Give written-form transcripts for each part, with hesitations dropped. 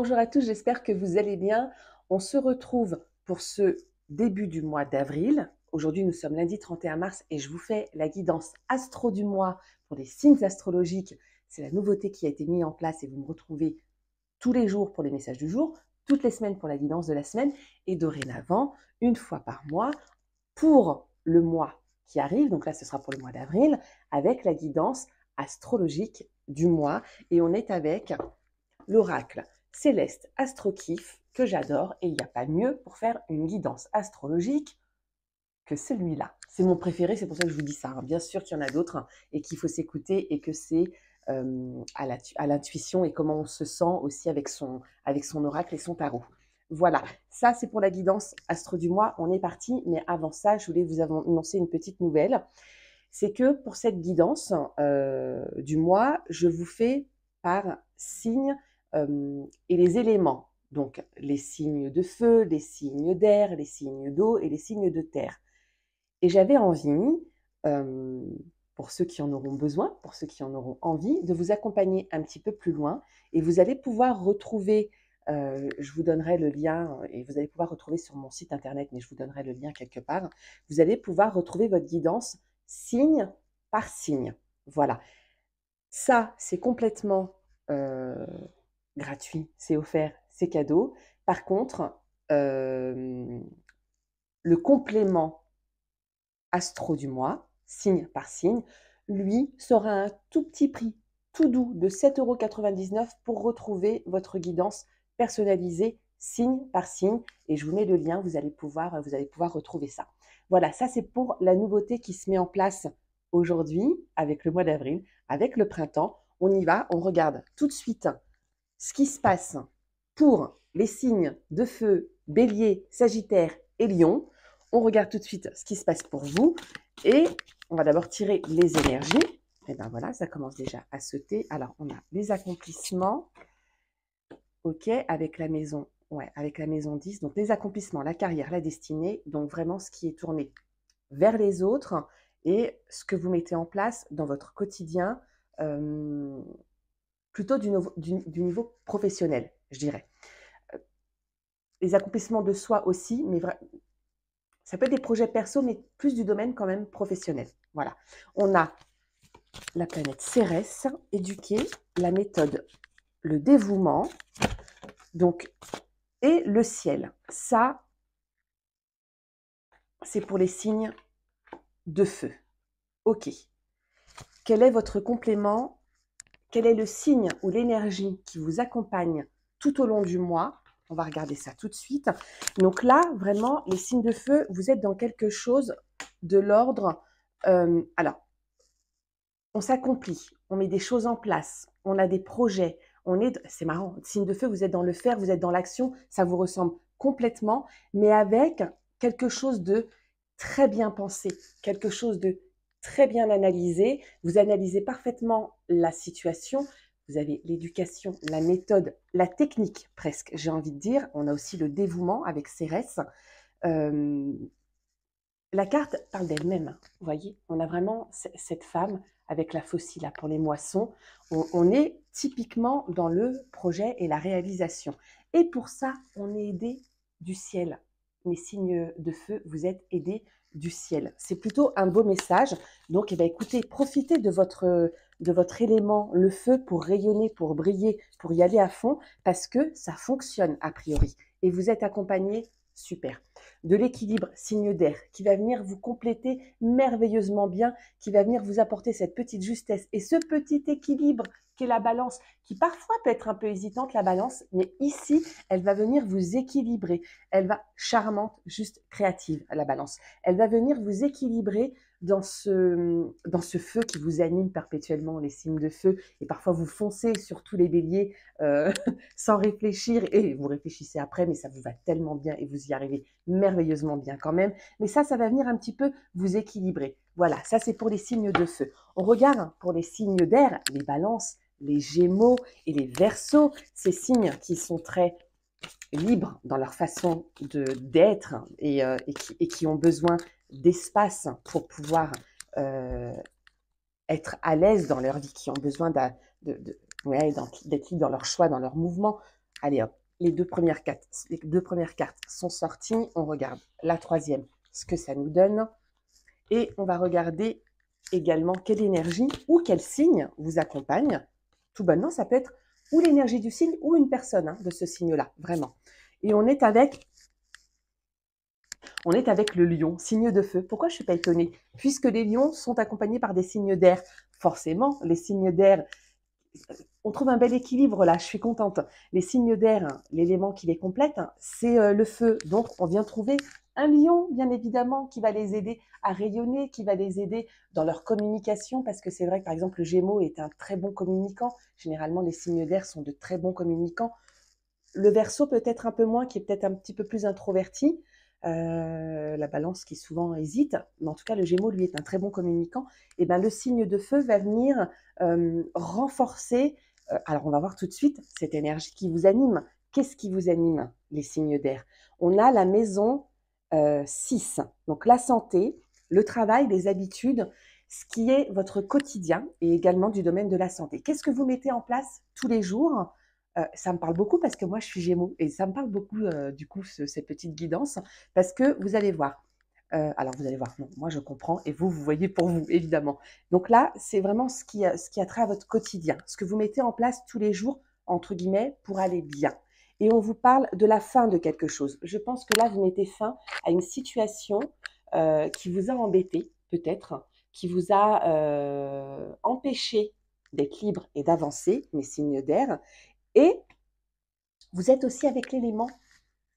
Bonjour à tous, j'espère que vous allez bien. On se retrouve pour ce début du mois d'avril. Aujourd'hui, nous sommes lundi 31 mars et je vous fais la guidance astro du mois pour les signes astrologiques. C'est la nouveauté qui a été mise en place et vous me retrouvez tous les jours pour les messages du jour, toutes les semaines pour la guidance de la semaine et dorénavant, une fois par mois pour le mois qui arrive. Donc là, ce sera pour le mois d'avril avec la guidance astrologique du mois et on est avec l'oracle Céleste Astrokif que j'adore et il n'y a pas mieux pour faire une guidance astrologique que celui-là. C'est mon préféré, c'est pour ça que je vous dis ça. Bien sûr qu'il y en a d'autres et qu'il faut s'écouter et que c'est à l'intuition et comment on se sent aussi avec son oracle et son tarot. Voilà, ça c'est pour la guidance astro du mois, on est parti, mais avant ça, je voulais vous annoncer une petite nouvelle. C'est que pour cette guidance du mois, je vous fais par signe et les éléments. Donc les signes de feu, les signes d'air, les signes d'eau et les signes de terre. Et j'avais envie, pour ceux qui en auront besoin, pour ceux qui en auront envie, de vous accompagner un petit peu plus loin. Et vous allez pouvoir retrouver, je vous donnerai le lien, et vous allez pouvoir retrouver sur mon site internet, mais je vous donnerai le lien quelque part. Vous allez pouvoir retrouver votre guidance signe par signe. Voilà. Ça, c'est complètement gratuit, c'est offert, c'est cadeau. Par contre, le complément astro du mois, signe par signe, lui sera un tout petit prix, tout doux, de 7,99 € pour retrouver votre guidance personnalisée signe par signe. Et je vous mets le lien, vous allez pouvoir retrouver ça. Voilà, ça c'est pour la nouveauté qui se met en place aujourd'hui avec le mois d'avril, avec le printemps. On y va, on regarde tout de suite ce qui se passe pour les signes de feu, bélier, sagittaire et lion. On regarde tout de suite ce qui se passe pour vous et on va d'abord tirer les énergies. Et bien voilà, ça commence déjà à sauter. Alors, on a les accomplissements, ok, avec la maison, ouais, avec la maison 10. Donc, les accomplissements, la carrière, la destinée. Donc, vraiment, ce qui est tourné vers les autres et ce que vous mettez en place dans votre quotidien, plutôt du niveau professionnel, je dirais. Les accomplissements de soi aussi, mais ça peut être des projets perso, mais plus du domaine quand même professionnel. Voilà. On a la planète Cérès, éduquer, la méthode, le dévouement, donc, et le ciel. Ça, c'est pour les signes de feu. Ok. Quel est votre complément? Quel est le signe ou l'énergie qui vous accompagne tout au long du mois? On va regarder ça tout de suite. Donc là, vraiment, les signes de feu, vous êtes dans quelque chose de l'ordre. Alors, on s'accomplit, on met des choses en place, on a des projets, c'est marrant, signe de feu, vous êtes dans le faire, vous êtes dans l'action, ça vous ressemble complètement, mais avec quelque chose de très bien pensé, quelque chose de très bien analysé. Vous analysez parfaitement la situation, vous avez l'éducation, la méthode, la technique presque, j'ai envie de dire. On a aussi le dévouement avec Cérès. La carte parle d'elle-même, vous voyez, on a vraiment cette femme avec la faucille là pour les moissons. On est typiquement dans le projet et la réalisation. Et pour ça, on est aidé du ciel. Mes signes de feu, vous êtes aidés du ciel. C'est plutôt un beau message. Donc, eh bien, écoutez, profitez de votre élément, le feu, pour rayonner, pour briller, pour y aller à fond, parce que ça fonctionne a priori. Et vous êtes accompagné, super. De l'équilibre, signe d'air, qui va venir vous compléter merveilleusement bien, qui va venir vous apporter cette petite justesse et ce petit équilibre qu'est la balance, qui parfois peut être un peu hésitante, la balance, mais ici, elle va venir vous équilibrer. Elle va, charmante, juste créative, la balance. Elle va venir vous équilibrer dans ce feu qui vous anime perpétuellement, les signes de feu, et parfois vous foncez sur tous les béliers sans réfléchir, et vous réfléchissez après, mais ça vous va tellement bien et vous y arrivez merveilleusement bien quand même. Mais ça va venir un petit peu vous équilibrer. Voilà, ça c'est pour les signes de feu. On regarde pour les signes d'air, les balances, les gémeaux et les verseaux, ces signes qui sont très libres dans leur façon d'être et qui ont besoin d'espace pour pouvoir être à l'aise dans leur vie, qui ont besoin d'être libres dans leur choix, dans leur mouvement. Allez hop, les deux premières cartes sont sorties. On regarde la troisième, ce que ça nous donne. Et on va regarder également quelle énergie ou quel signe vous accompagne. Tout bonnement, ça peut être ou l'énergie du signe ou une personne hein, de ce signe-là, vraiment. Et on est avec le lion, signe de feu. Pourquoi je ne suis pas étonnée? Puisque les lions sont accompagnés par des signes d'air. Forcément, les signes d'air, on trouve un bel équilibre là, je suis contente. Les signes d'air, hein, l'élément qui les complète, hein, c'est le feu. Donc, on vient trouver un lion, bien évidemment, qui va les aider à rayonner, qui va les aider dans leur communication, parce que c'est vrai que, par exemple, le Gémeaux est un très bon communicant. Généralement, les signes d'air sont de très bons communicants. Le Verseau peut-être un peu moins, qui est peut-être un petit peu plus introverti. La Balance qui souvent hésite, mais en tout cas le Gémeaux lui est un très bon communicant. Et ben le signe de feu va venir renforcer. Alors on va voir tout de suite cette énergie qui vous anime. Qu'est-ce qui vous anime les signes d'air? On a la maison 6, donc la santé, le travail, les habitudes, ce qui est votre quotidien et également du domaine de la santé. Qu'est-ce que vous mettez en place tous les jours? Ça me parle beaucoup parce que moi je suis Gémeaux et ça me parle beaucoup du coup cette petite guidance parce que vous allez voir. Alors vous allez voir, non, moi je comprends et vous voyez pour vous évidemment. Donc là c'est vraiment ce qui a trait à votre quotidien, ce que vous mettez en place tous les jours entre guillemets pour aller bien. Et on vous parle de la fin de quelque chose. Je pense que là vous mettez fin à une situation qui vous a embêté peut-être, qui vous a empêché d'être libre et d'avancer, mes signes d'air. Et vous êtes aussi avec l'élément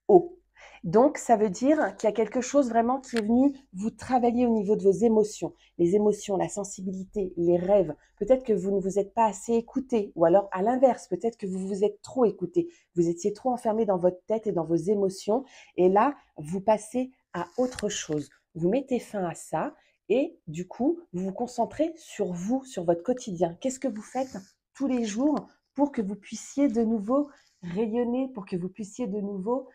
eau. Donc, ça veut dire qu'il y a quelque chose vraiment qui est venu vous travailler au niveau de vos émotions. Les émotions, la sensibilité, les rêves. Peut-être que vous ne vous êtes pas assez écouté. Ou alors, à l'inverse, peut-être que vous vous êtes trop écouté. Vous étiez trop enfermé dans votre tête et dans vos émotions. Et là, vous passez à autre chose. Vous mettez fin à ça. Et du coup, vous vous concentrez sur vous, sur votre quotidien. Qu'est-ce que vous faites tous les jours pour que vous puissiez de nouveau rayonner, pour que vous puissiez de nouveau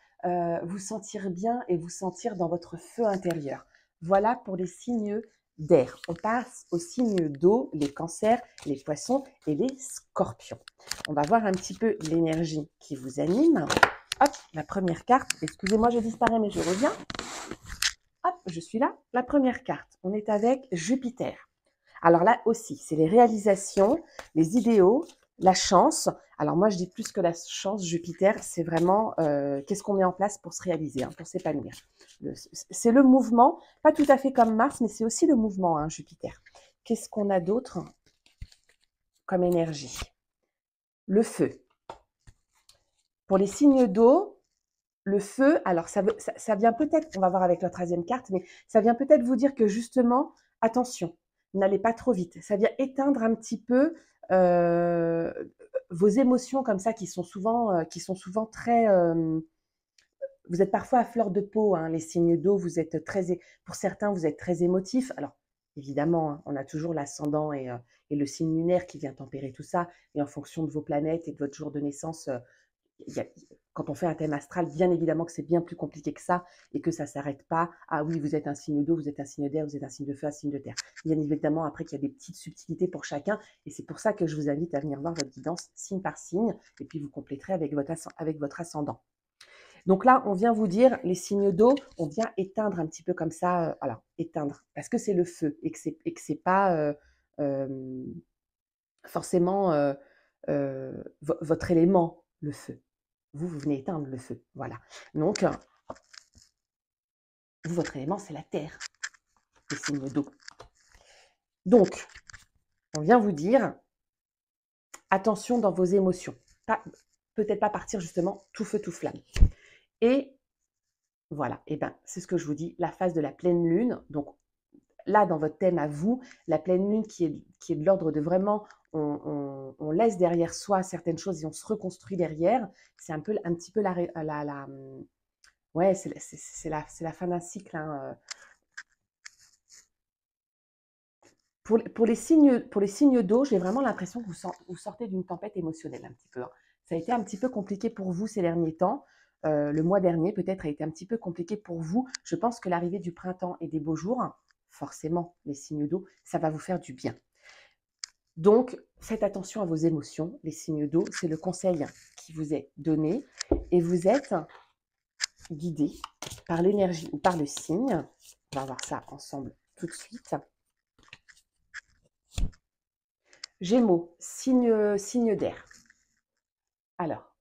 vous sentir bien et vous sentir dans votre feu intérieur. Voilà pour les signes d'air. On passe aux signes d'eau, les cancers, les poissons et les scorpions. On va voir un petit peu l'énergie qui vous anime. Hop, la première carte. Excusez-moi, je disparais, mais je reviens. Hop, je suis là. La première carte, on est avec Jupiter. Alors là aussi, c'est les réalisations, les idéaux, la chance. Alors moi, je dis plus que la chance, Jupiter, c'est vraiment qu'est-ce qu'on met en place pour se réaliser, hein, pour s'épanouir. C'est le mouvement, pas tout à fait comme Mars, mais c'est aussi le mouvement, hein, Jupiter. Qu'est-ce qu'on a d'autre comme énergie? Le feu. Pour les signes d'eau, le feu, alors ça vient peut-être, on va voir avec la troisième carte, mais ça vient peut-être vous dire que justement, attention, n'allez pas trop vite. Ça vient éteindre un petit peu euh, vos émotions comme ça qui sont souvent très... vous êtes parfois à fleur de peau, hein, les signes d'eau, pour certains, vous êtes très émotifs. Alors, évidemment, hein, on a toujours l'ascendant et le signe lunaire qui vient tempérer tout ça. Et en fonction de vos planètes et de votre jour de naissance, quand on fait un thème astral, bien évidemment que c'est bien plus compliqué que ça et que ça ne s'arrête pas. Ah oui, vous êtes un signe d'eau, vous êtes un signe d'air, vous êtes un signe de feu, un signe de terre. Bien évidemment, après qu'il y a des petites subtilités pour chacun et c'est pour ça que je vous invite à venir voir votre guidance signe par signe et puis vous compléterez avec votre ascendant. Donc là, on vient vous dire, les signes d'eau, on vient éteindre un petit peu comme ça, alors éteindre, parce que c'est le feu et que c'est pas euh, forcément votre élément, le feu. Vous venez éteindre le feu, voilà. Donc, vous, votre élément, c'est la terre, les signes d'eau. Donc, on vient vous dire, attention dans vos émotions. Peut-être pas partir justement tout feu, tout flamme. Et voilà, et ben, c'est ce que je vous dis, la phase de la pleine lune. Donc là, dans votre thème à vous, la pleine lune qui est de l'ordre de vraiment, on laisse derrière soi certaines choses et on se reconstruit derrière. C'est un petit peu ouais, c'est la fin d'un cycle. Hein. Pour les signes d'eau, j'ai vraiment l'impression que vous sortez d'une tempête émotionnelle un petit peu. Hein. Ça a été un petit peu compliqué pour vous ces derniers temps. Le mois dernier, peut-être, a été un petit peu compliqué pour vous. Je pense que l'arrivée du printemps et des beaux jours, forcément, les signes d'eau, ça va vous faire du bien. Donc, faites attention à vos émotions. Les signes d'eau, c'est le conseil qui vous est donné et vous êtes guidé par l'énergie ou par le signe. On va voir ça ensemble tout de suite. Gémeaux, signe d'air. Alors,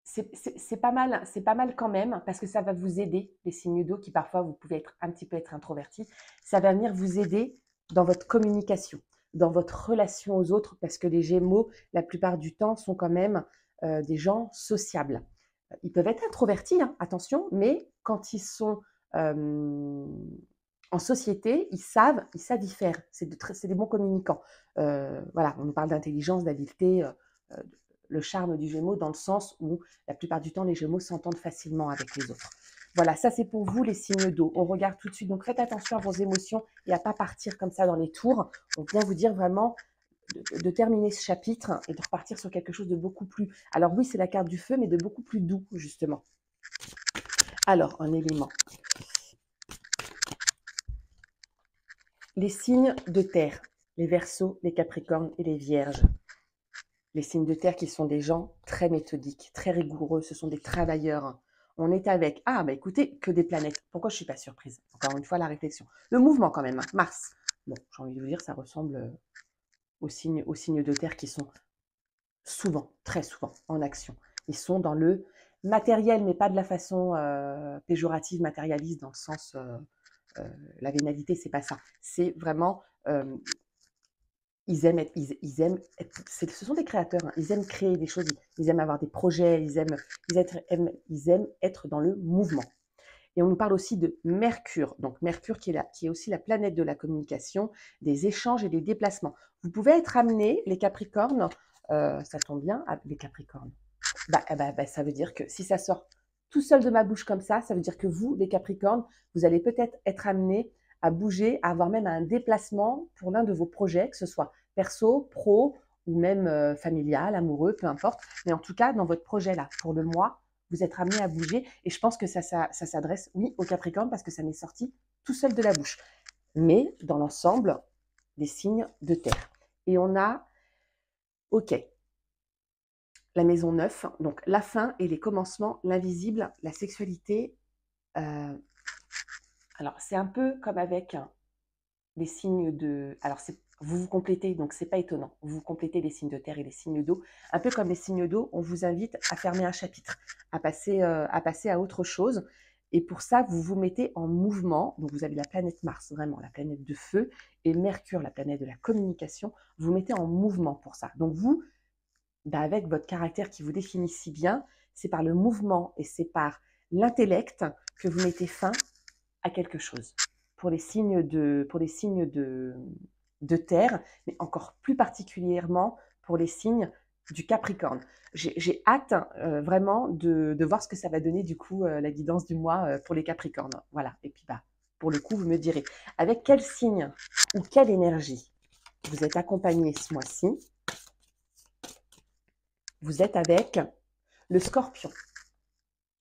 c'est pas mal quand même, parce que ça va vous aider, les signes d'eau qui parfois vous pouvez être un petit peu introvertis, ça va venir vous aider dans votre communication, dans votre relation aux autres, parce que les Gémeaux, la plupart du temps, sont quand même des gens sociables. Ils peuvent être introvertis, hein, attention, mais quand ils sont en société, ils savent y faire. C'est des bons communicants. Voilà, on nous parle d'intelligence, d'habileté, le charme du Gémeaux dans le sens où la plupart du temps, les Gémeaux s'entendent facilement avec les autres. Voilà, ça c'est pour vous les signes d'eau. On regarde tout de suite. Donc faites attention à vos émotions et à pas partir comme ça dans les tours. On vient vous dire vraiment de terminer ce chapitre et de repartir sur quelque chose de beaucoup plus... Alors oui, c'est la carte du feu, mais de beaucoup plus doux, justement. Alors, un élément. Les signes de terre, les Verseaux, les Capricornes et les Vierges. Les signes de terre qui sont des gens très méthodiques, très rigoureux, ce sont des travailleurs. On est avec, écoutez, que des planètes. Pourquoi je ne suis pas surprise? Encore une fois, la réflexion. Le mouvement quand même, hein. Mars. Bon, j'ai envie de vous dire, ça ressemble aux signes de terre qui sont souvent, très souvent, en action. Ils sont dans le matériel, mais pas de la façon péjorative, matérialiste, dans le sens, la vénalité, c'est pas ça. C'est vraiment... Ils aiment ce sont des créateurs, hein. Ils aiment créer des choses, ils aiment avoir des projets, ils aiment être dans le mouvement. Et on nous parle aussi de Mercure, donc Mercure qui est aussi la planète de la communication, des échanges et des déplacements. Vous pouvez être amenés, les Capricornes, ça tombe bien, les Capricornes. Ça veut dire que si ça sort tout seul de ma bouche comme ça veut dire que vous, les Capricornes, vous allez peut-être être amenés à bouger, à avoir même un déplacement pour l'un de vos projets, que ce soit perso, pro ou même familial, amoureux, peu importe. Mais en tout cas, dans votre projet là, pour le mois, vous êtes amené à bouger. Et je pense que ça s'adresse, oui, aux Capricornes parce que ça m'est sorti tout seul de la bouche. Mais dans l'ensemble, des signes de terre. Et on a, ok, la maison 9, donc la fin et les commencements, l'invisible, la sexualité. Alors, c'est un peu comme avec les signes de... Alors, vous vous complétez, donc c'est pas étonnant. Vous complétez les signes de terre et les signes d'eau. Un peu comme les signes d'eau, on vous invite à fermer un chapitre, à passer à autre chose. Et pour ça, vous vous mettez en mouvement. Donc, vous avez la planète Mars, vraiment la planète de feu, et Mercure, la planète de la communication. Vous vous mettez en mouvement pour ça. Donc, vous, avec votre caractère qui vous définit si bien, c'est par le mouvement et c'est par l'intellect que vous mettez fin à quelque chose. Pour les signes de terre, mais encore plus particulièrement pour les signes du Capricorne. J'ai hâte vraiment de voir ce que ça va donner du coup la guidance du mois pour les Capricornes. Voilà, et puis pour le coup, vous me direz avec quel signe ou quelle énergie vous êtes accompagné ce mois-ci. Vous êtes avec le Scorpion.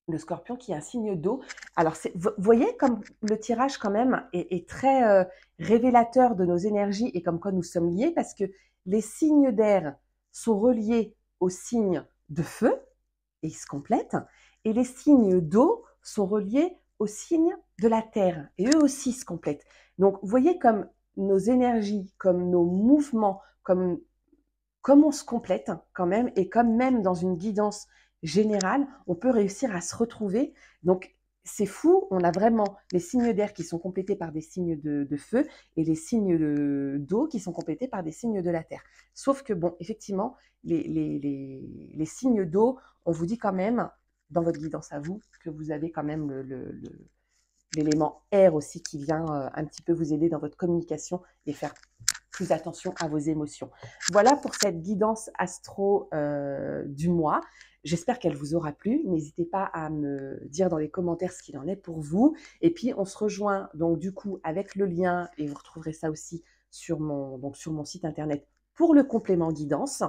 Le Scorpion qui est un signe d'eau. Alors, vous voyez comme le tirage quand même est très révélateur de nos énergies et comme quoi nous sommes liés parce que les signes d'air sont reliés aux signes de feu et ils se complètent et les signes d'eau sont reliés aux signes de la terre et eux aussi se complètent. Donc, vous voyez comme nos énergies, comme nos mouvements, comme on se complète quand même et comme même dans une guidance générale, on peut réussir à se retrouver. Donc, c'est fou, on a vraiment les signes d'air qui sont complétés par des signes de feu et les signes d'eau qui sont complétés par des signes de la terre. Sauf que, bon, effectivement, les signes d'eau, on vous dit quand même, dans votre guidance à vous, que vous avez quand même l'élément air aussi qui vient un petit peu vous aider dans votre communication et faire plus attention à vos émotions. Voilà pour cette guidance astro du mois. J'espère qu'elle vous aura plu. N'hésitez pas à me dire dans les commentaires ce qu'il en est pour vous. Et puis, on se rejoint donc du coup avec le lien, et vous retrouverez ça aussi sur mon site internet pour le complément guidance,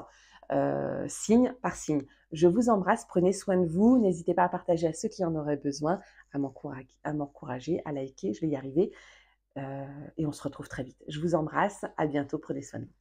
signe par signe. Je vous embrasse, prenez soin de vous. N'hésitez pas à partager à ceux qui en auraient besoin, à m'encourager, à liker, je vais y arriver. Et on se retrouve très vite. Je vous embrasse, à bientôt, prenez soin de vous.